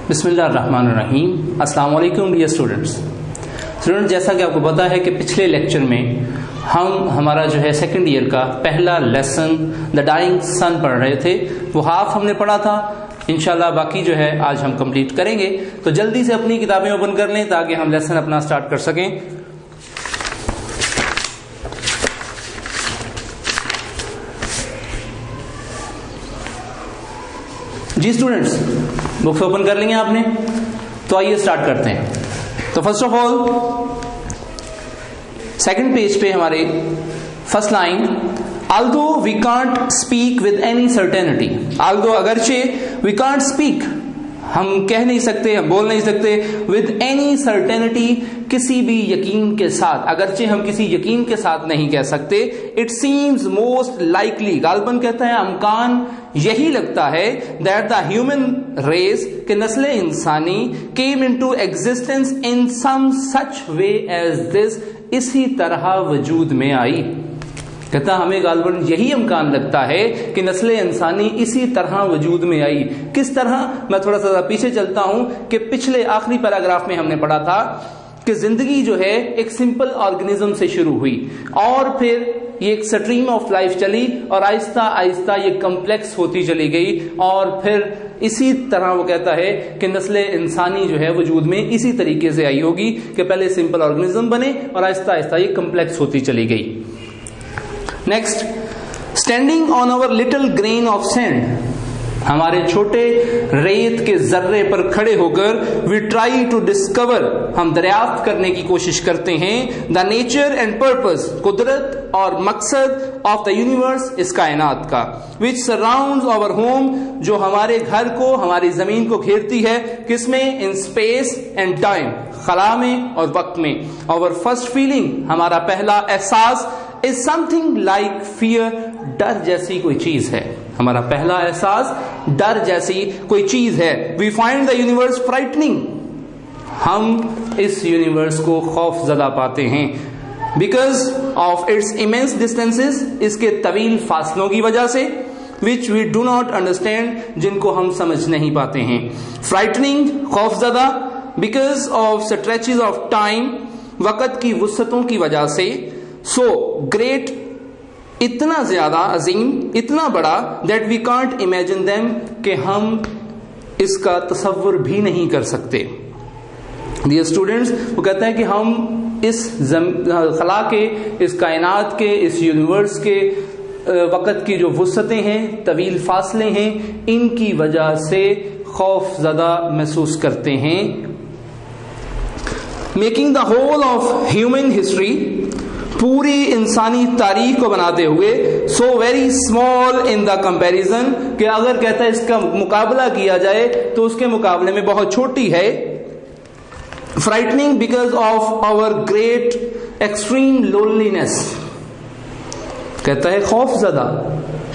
بسم اللہ الرحمن الرحیم. السلام علیکم ڈیئر اسٹوڈنٹس. جیسا کہ آپ کو پتا ہے کہ پچھلے لیکچر میں ہمارا جو ہے سیکنڈ ایئر کا پہلا لیسن دا ڈائنگ سن پڑھ رہے تھے. وہ ہاف ہم نے پڑھا تھا. انشاءاللہ باقی جو ہے آج ہم کمپلیٹ کریں گے. تو جلدی سے اپنی کتابیں اوپن کر لیں تاکہ ہم لیسن اپنا سٹارٹ کر سکیں. جی اسٹوڈنٹس, بکس اوپن کر لیں گے آپ نے؟ تو آئیے اسٹارٹ کرتے ہیں. تو first of all second page پہ ہمارے first line, although we can't speak with any certainty. although اگرچہ we can't speak, ہم کہہ نہیں سکتے, ہم بول نہیں سکتے, with any certainty, کسی بھی یقین کے ساتھ, اگرچہ ہم کسی یقین کے ساتھ نہیں کہہ سکتے. it seems most likely, غالباً کہتا ہے امکان یہی لگتا ہے, that the human race, کہ نسل انسانی, came into existence in some such way as this, اسی طرح وجود میں آئی. کہتا ہمیں غالباً یہی امکان لگتا ہے کہ نسل انسانی اسی طرح وجود میں آئی. کس طرح؟ میں تھوڑا سا پیچھے چلتا ہوں کہ پچھلے آخری پیراگراف میں ہم نے پڑھا تھا کہ زندگی جو ہے ایک سمپل آرگنزم سے شروع ہوئی اور پھر یہ ایک سٹریم آف لائف چلی اور آہستہ آہستہ یہ کمپلیکس ہوتی چلی گئی اور پھر اسی طرح وہ کہتا ہے کہ نسل انسانی جو ہے وجود میں اسی طریقے سے آئی ہوگی کہ پہلے سمپل آرگنزم بنے اور آہستہ آہستہ یہ کمپلیکس ہوتی چلی گئی. Next, standing on our little grain of sand, ہمارے چھوٹے ریت کے ذرے پر کھڑے ہو کر وی ٹرائی ٹو ڈسکور, ہم دریافت کرنے کی کوشش کرتے ہیں, دا نیچر اینڈ پرپز, قدرت اور مقصد, آف دا یونیورس, اس کائنات کا, وچ سراؤنڈز آور ہوم, جو ہمارے گھر کو, ہماری زمین کو گھیرتی ہے. کس میں؟ ان اسپیس اینڈ ٹائم, خلا میں اور وقت میں. آور فرسٹ فیلنگ, ہمارا پہلا احساس, is something like fear, ڈر جیسی کوئی چیز ہے. ہمارا پہلا احساس ڈر جیسی کوئی چیز ہے. we find the universe frightening, ہم اس یونیورس کو خوف زدہ پاتے ہیں. because of its immense distances, اس کے طویل فاصلوں کی وجہ سے, which we do not understand, جن کو ہم سمجھ نہیں پاتے ہیں. frightening, خوف زدہ. because of stretches of time, وقت کی وسعتوں کی وجہ سے. so great, اتنا زیادہ عظیم, اتنا بڑا, that we can't imagine them, کہ ہم اس کا تصور بھی نہیں کر سکتے. Dear students, وہ کہتا ہے کہ ہم اس خلا کے, اس کائنات کے, اس یونیورس کے وقت کی جو وسعتیں ہیں, طویل فاصلے ہیں, ان کی وجہ سے خوف زدہ محسوس کرتے ہیں. Making the whole of human history, پوری انسانی تاریخ کو بناتے ہوئے, so very small in the comparison, کہ اگر کہتا ہے اس کا مقابلہ کیا جائے تو اس کے مقابلے میں بہت چھوٹی ہے. frightening because of our great extreme loneliness, کہتا ہے خوف زدہ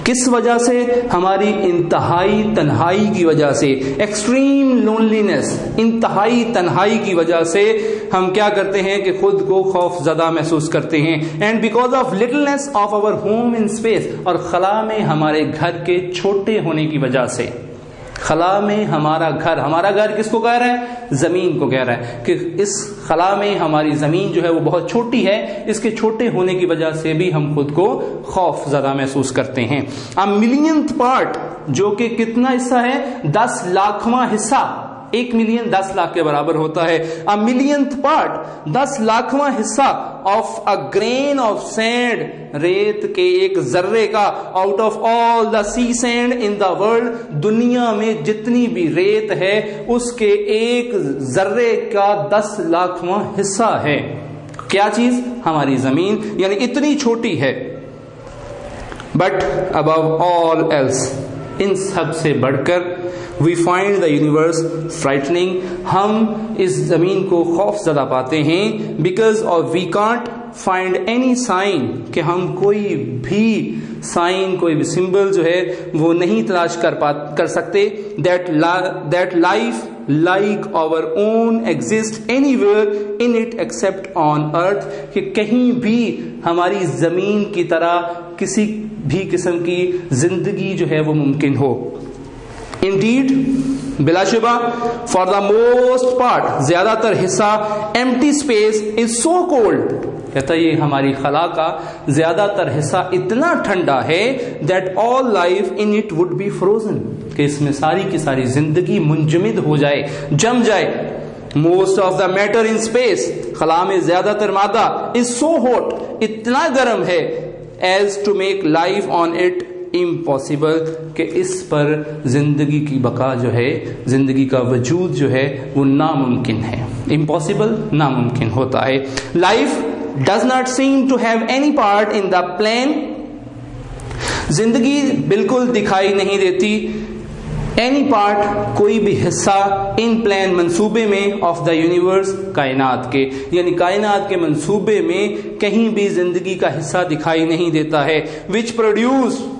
کس وجہ سے؟ ہماری انتہائی تنہائی کی وجہ سے. ایکسٹریم لونلینس, انتہائی تنہائی کی وجہ سے ہم کیا کرتے ہیں کہ خود کو خوف زدہ محسوس کرتے ہیں. And because of littleness of our home in space, اور خلا میں ہمارے گھر کے چھوٹے ہونے کی وجہ سے. خلا میں ہمارا گھر کس کو کہہ رہا ہے؟ زمین کو کہہ رہا ہے کہ اس خلا میں ہماری زمین جو ہے وہ بہت چھوٹی ہے. اس کے چھوٹے ہونے کی وجہ سے بھی ہم خود کو خوف زدہ محسوس کرتے ہیں. a millionth part, جو کہ کتنا حصہ ہے؟ 10 لاکھواں حصہ. 1 ملین 10 لاکھ کے برابر ہوتا ہے. a millionth part, 10 لاکھواں حصہ, of a grain of sand, ریت کے ایک ذرے کا, out of all the sea sand in the world, دنیا میں جتنی بھی ریت ہے اس کے ایک ذرے کا 10 لاکھواں حصہ ہے. کیا چیز؟ ہماری زمین, یعنی اتنی چھوٹی ہے. but above all else, ان سب سے بڑھ کر, we find the universe frightening, ہم اس زمین کو خوف زدہ پاتے ہیں. because of we can't find any sign, کہ ہم کوئی بھی سائن, کوئی بھی سمبل جو ہے وہ نہیں تلاش کر سکتے. that life like our own exist anywhere in it except on earth, کہ کہیں بھی ہماری زمین کی طرح کسی بھی قسم کی زندگی جو ہے وہ ممکن ہو. Indeed, بلا شبہ, for the most part, زیادہ تر حصہ, empty space is so cold. کہتا یہ ہماری خلا کا زیادہ تر حصہ اتنا ٹھنڈا ہے that all life in it would be frozen. کہ اس میں ساری کی ساری زندگی منجمد ہو جائے, جم جائے. Most of the matter in space, خلا میں زیادہ تر مادہ, is so hot, اتنا گرم ہے, as to make life on it impossible, کہ اس پر زندگی کی بقا جو ہے, زندگی کا وجود جو ہے وہ ناممکن ہے. Impossible, ناممکن ہوتا ہے. Life does not seem to have any part in the plan. زندگی بالکل دکھائی نہیں دیتی, any part, کوئی بھی حصہ, in plan, منصوبے میں, of the universe, کائنات کے, یعنی کائنات کے منصوبے میں کہیں بھی زندگی کا حصہ دکھائی نہیں دیتا ہے. Which produced,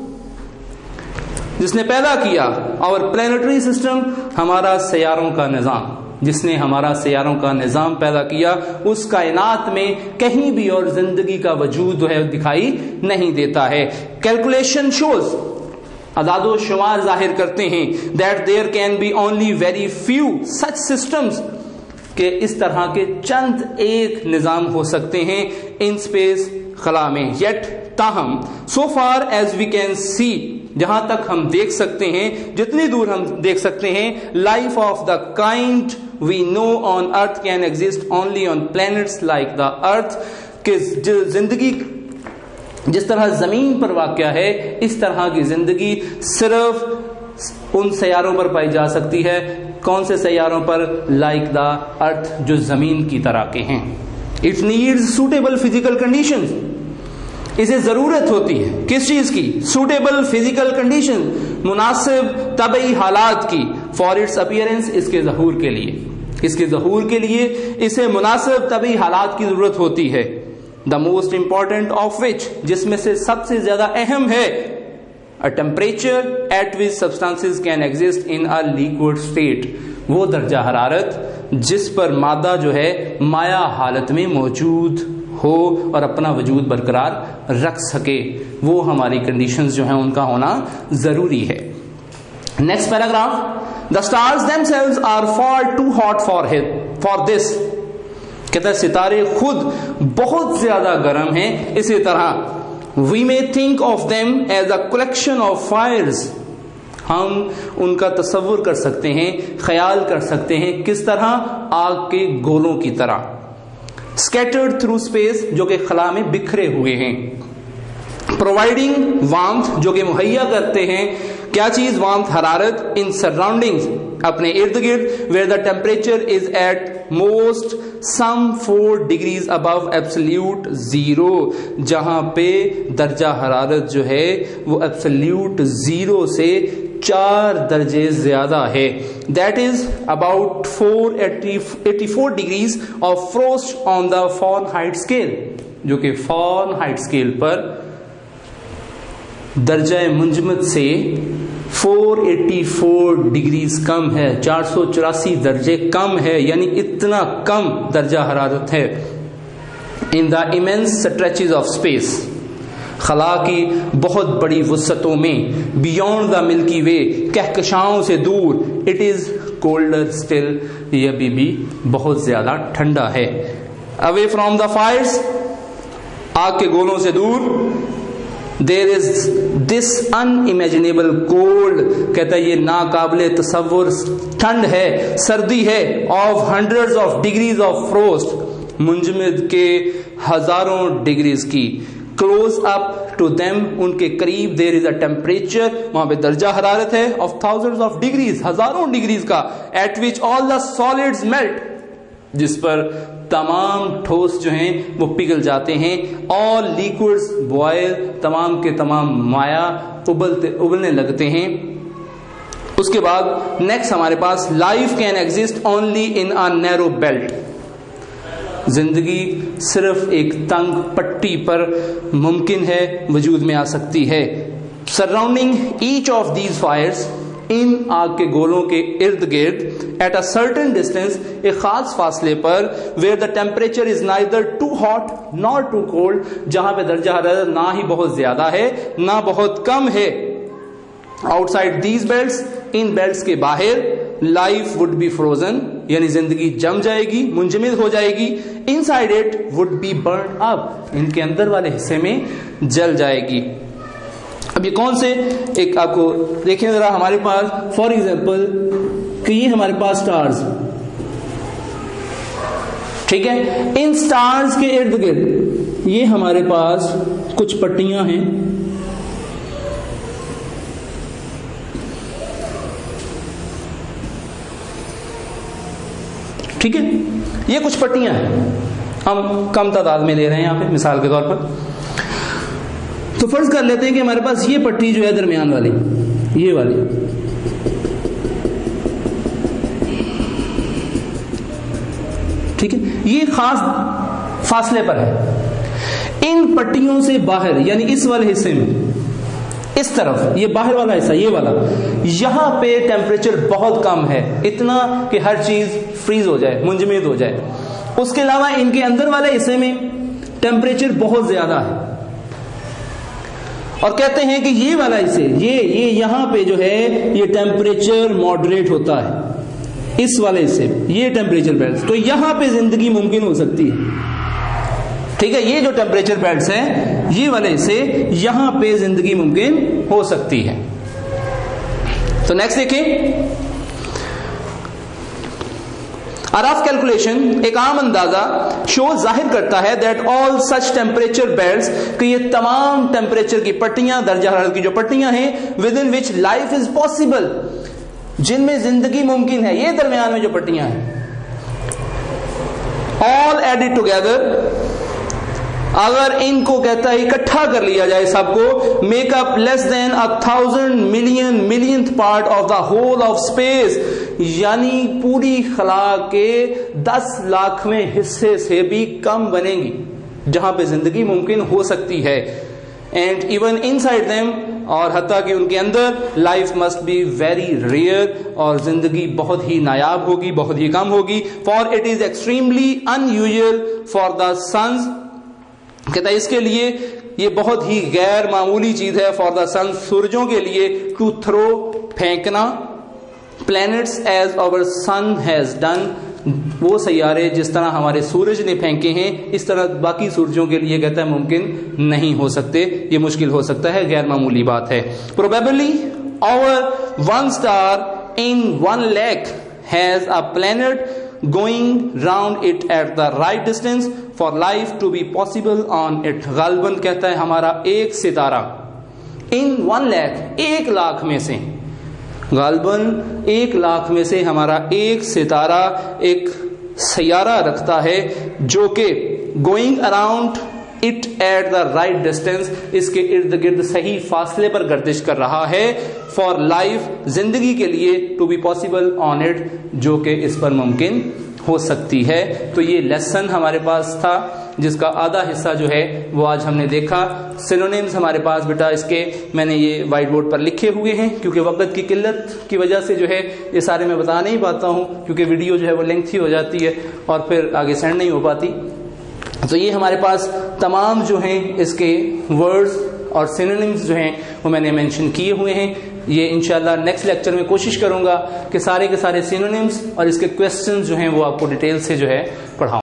جس نے پیدا کیا, اور پلانیٹری سسٹم, ہمارا سیاروں کا نظام, جس نے ہمارا سیاروں کا نظام پیدا کیا, اس کائنات میں کہیں بھی اور زندگی کا وجود جو ہے دکھائی نہیں دیتا ہے. کیلکولیشن شوز, اعداد و شمار ظاہر کرتے ہیں, that there can be only very few such systems, کہ اس طرح کے چند ایک نظام ہو سکتے ہیں in space, خلا میں. Yet, تاہم, so far as we can see, جہاں تک ہم دیکھ سکتے ہیں, جتنی دور ہم دیکھ سکتے ہیں, life of the kind we know on earth can exist only on planets like the earth, کہ زندگی جس طرح زمین پر واقع ہے, اس طرح کی زندگی صرف ان سیاروں پر پائی جا سکتی ہے. کون سے سیاروں پر؟ like the earth, جو زمین کی طرح کے ہیں. It needs suitable physical conditions, اسے ضرورت ہوتی ہے کس چیز کی؟ سوٹیبل فزیکل کنڈیشن، مناسب طبعی حالات کی، فار اٹس اپیئرنس، اس کے ظہور کے لیے، اس کے ظہور کے لیے اسے مناسب طبعی حالات کی ضرورت ہوتی ہے. The most important of which, جس میں سے سب سے زیادہ اہم ہے، a temperature at which substances can exist in a liquid state، وہ درجہ حرارت جس پر مادہ جو ہے مائع حالت میں موجود ہو اور اپنا وجود برقرار رکھ سکے، وہ ہماری کنڈیشنز جو ہیں ان کا ہونا ضروری ہے. Next paragraph, the stars themselves are far too hot for this، کہتا ہے ستارے خود بہت زیادہ گرم ہیں. اسی طرح we may think of them as a collection of fires، ہم ان کا تصور کر سکتے ہیں، خیال کر سکتے ہیں کس طرح؟ آگ کے گولوں کی طرح. scattered through space، جو کہ خلا میں بکھرے ہوئے ہیں. providing warmth، جو کہ مہیا کرتے ہیں کیا چیز؟ warmth، حرارت. in surroundings، اپنے ارد گرد. where the temperature is at most some 4 degrees above absolute zero، جہاں پہ درجہ حرارت جو ہے وہ absolute zero سے 4 درجے زیادہ ہے. that is about 484 degrees of frost on the Fahrenheit scale، جو کہ Fahrenheit scale پر درجہ منجمد سے 484 ڈگریز کم ہے، 484 درجے کم ہے، یعنی اتنا کم درجہ حرارت ہے. in the immense stretches of space، خلا کی بہت بڑی وسعتوں میں. beyond the milky way، کہکشاؤں سے دور. it is colder still، یہ ابھی بھی بہت زیادہ ٹھنڈا ہے. away from the fires، آگ کے گولوں سے دور. there is this unimaginable cold، کہتا ہے یہ ناقابل تصور ٹھنڈ ہے، سردی ہے. of hundreds of degrees of frost، منجمد کے ہزاروں ڈگریز کی. close up to them، ان کے قریب. there is a temperature، وہاں پہ درجہ حرارت ہے. of thousands of degrees، ہزاروں ڈگریز کا. at which all the solids melt، جس پر تمام ٹھوس جو ہیں وہ پگھل جاتے ہیں. all liquids boil، تمام کے تمام مائع ابلنے لگتے ہیں. اس کے بعد نیکسٹ ہمارے پاس life can exist only in a narrow belt، زندگی صرف ایک تنگ پٹی پر ممکن ہے، وجود میں آ سکتی ہے. surrounding each of these fires، ان آگ کے گولوں کے ارد گرد. at a certain distance، ایک خاص فاصلے پر. where the temperature is neither too hot nor too cold، جہاں پہ درجہ حرارت نہ ہی بہت زیادہ ہے نہ بہت کم ہے. outside these belts، in belts کے باہر لائف وڈ بی فروزن یعنی زندگی جم جائے گی, منجمد ہو جائے گی. Inside it would be burn up, ان کے اندر والے حصے میں جل جائے گی. اب یہ کون سے ایک آپ کو دیکھیں ذرا, ہمارے پاس فار ایگزامپل کہ یہ ہمارے پاس سٹارز, ٹھیک ہے, ان سٹارز کے ارد گرد یہ ہمارے پاس کچھ پٹیاں ہیں, ٹھیک ہے, یہ کچھ پٹیاں ہیں, ہم کم تعداد میں لے رہے ہیں یہاں پہ مثال کے طور پر. تو فرض کر لیتے ہیں کہ ہمارے پاس یہ پٹی جو ہے درمیان والی, یہ والی, ٹھیک ہے, یہ خاص فاصلے پر ہے. ان پٹیوں سے باہر یعنی اس والے حصے میں, اس طرف یہ باہر والا حصہ, یہ والا, یہاں پہ ٹیمپریچر بہت کم ہے, اتنا کہ ہر چیز فریز ہو جائے, منجمد ہو جائے. اس کے علاوہ ان کے اندر والے حصے میں ٹیمپریچر بہت زیادہ ہے, اور کہتے ہیں کہ یہ والا حصے, یہ یہاں پہ جو ہے یہ ٹیمپریچر ماڈریٹ ہوتا ہے, اس والے حصے یہ ٹیمپریچر بیلٹس, تو یہاں پہ زندگی ممکن ہو سکتی ہے, ٹھیک ہے. یہ جو ٹیمپریچر بیلٹس ہیں یہ والے حصے, یہاں پہ زندگی ممکن ہو سکتی ہے. تو نیکسٹ دیکھیں, رف کیلکولیشن, ایک عام اندازہ شو ظاہر کرتا ہے that all such temperature belts, کہ یہ تمام ٹیمپریچر کی پٹیاں, درجہ حرارت کی جو پٹیاں ہیں, with in which life is possible, جن میں زندگی ممکن ہے, یہ درمیان میں جو پٹیاں ہیں, all added together, اگر ان کو کہتا ہے اکٹھا کر لیا جائے سب کو, make up less then 1000 millionth part of the whole of space, یعنی پوری خلا کے 10 لاکھویں حصے سے بھی کم بنے گی جہاں پہ زندگی ممکن ہو سکتی ہے. And even inside them, اور حتیٰ کہ ان کے اندر life must be very rare, اور زندگی بہت ہی نایاب ہوگی, بہت ہی کم ہوگی. For it is extremely unusual for the suns, کہتا ہے اس کے لیے یہ بہت ہی غیر معمولی چیز ہے, فار دا سن, سورجوں کے لیے, ٹو تھرو, پھینکنا, planets as our sun has done, وہ سیارے جس طرح ہمارے سورج نے پھینکے ہیں اس طرح باقی سورجوں کے لیے کہتا ہے ممکن نہیں ہو سکتے, یہ مشکل ہو سکتا ہے, غیر معمولی بات ہے. Probably our one star in 1 lakh has a planet going round it at the right distance for life to be possible on it. غالباً کہتا ہے ہمارا ایک ستارہ in 1 lakh, 1 لاکھ میں سے, غالباً 1 لاکھ میں سے ہمارا ایک ستارہ ایک سیارہ رکھتا ہے جو کہ going around it at the right distance, اس کے ارد گرد صحیح فاصلے پر گردش کر رہا ہے, فار لائف, زندگی کے لیے, to be possible on it, جو کہ اس پر ممکن ہو سکتی ہے. تو یہ لیسن ہمارے پاس تھا جس کا آدھا حصہ جو ہے وہ آج ہم نے دیکھا. سینونیمز ہمارے پاس بیٹا اس کے میں نے یہ وائٹ بورڈ پر لکھے ہوئے ہیں, کیونکہ وقت کی قلت کی وجہ سے جو ہے یہ سارے میں بتا نہیں پاتا ہوں, کیونکہ ویڈیو جو ہے وہ لینتھی ہو جاتی ہے اور پھر آگے سینڈ نہیں ہو پاتی. تو یہ ہمارے پاس تمام جو ہیں اس کے ورڈز اور سینونیمز جو ہیں وہ میں نے مینشن کیے ہوئے ہیں. یہ انشاءاللہ نیکسٹ لیکچر میں کوشش کروں گا کہ سارے کے سارے سینونیمز اور اس کے کویسچنز جو ہیں وہ آپ کو ڈیٹیل سے جو ہے پڑھاؤں.